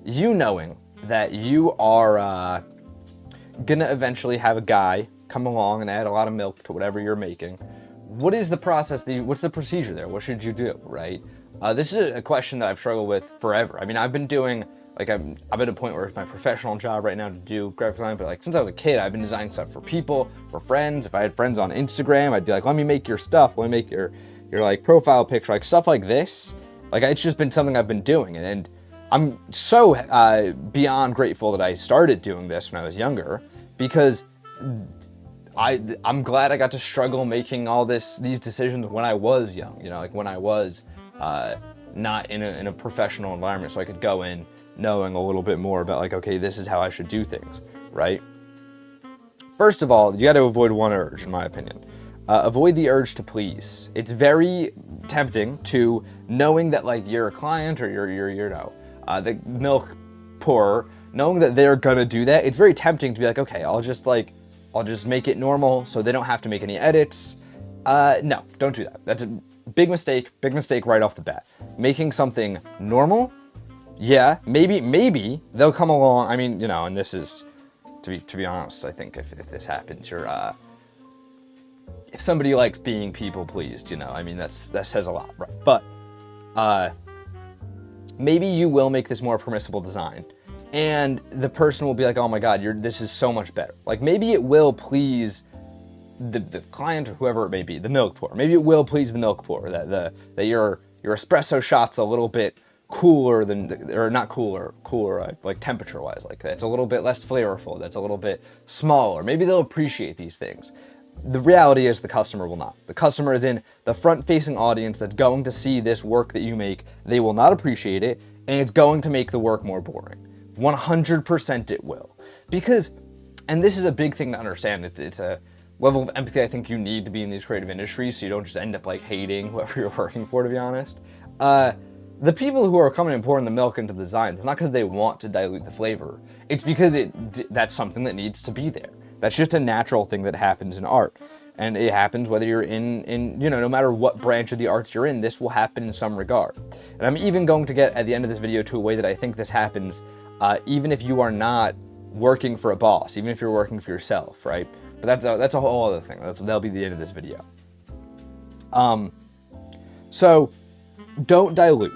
you knowing that you are gonna eventually have a guy come along and add a lot of milk to whatever you're making, what is the process, what's the procedure there? What should you do, right? This is a question that I've struggled with forever. I mean, I've been doing, like, I'm at a point where it's my professional job right now to do graphic design, but like since I was a kid, I've been designing stuff for people, for friends. If I had friends on Instagram, I'd be like, let me make your stuff, let me make your like profile picture, like stuff like this. Like, it's just been something I've been doing, and I'm so beyond grateful that I started doing this when I was younger, because I'm glad I got to struggle making all these decisions when I was young, you know, like when I was not in a professional environment, so I could go in knowing a little bit more about, like, okay, this is how I should do things, right? First of all, you got to avoid one urge, in my opinion. Avoid the urge to please. It's very tempting to, knowing that, like, you're a client or you're you know, the milk pourer, knowing that they're gonna do that, it's very tempting to be like, okay, I'll just make it normal so they don't have to make any edits. No, don't do that. That's a big mistake right off the bat. Making something normal, yeah, maybe they'll come along. I mean, you know, and this is, to be honest, I think if this happens, you're, if somebody likes being people pleased, you know, I mean, that says a lot, right? But, maybe you will make this more permissible design, and the person will be like, oh my God, this is so much better. Like, maybe it will please the client or whoever it may be, the milk pourer. Maybe it will please the milk pourer that your espresso shot's a little bit cooler than, or not cooler, like temperature wise, like it's a little bit less flavorful, that's a little bit smaller. Maybe they'll appreciate these things. The reality is the customer will not. The customer is in the front-facing audience that's going to see this work that you make. They will not appreciate it, and it's going to make the work more boring. 100% it will. Because, and this is a big thing to understand, it's a level of empathy I think you need to be in these creative industries, so you don't just end up like hating whoever you're working for, to be honest. The people who are coming and pouring the milk into the designs, it's not because they want to dilute the flavor. It's because that's something that needs to be there. That's just a natural thing that happens in art. And it happens whether you're in, you know, no matter what branch of the arts you're in, this will happen in some regard. And I'm even going to get at the end of this video to a way that I think this happens, even if you are not working for a boss, even if you're working for yourself, right? But that's a whole other thing. That'll be the end of this video. So don't dilute.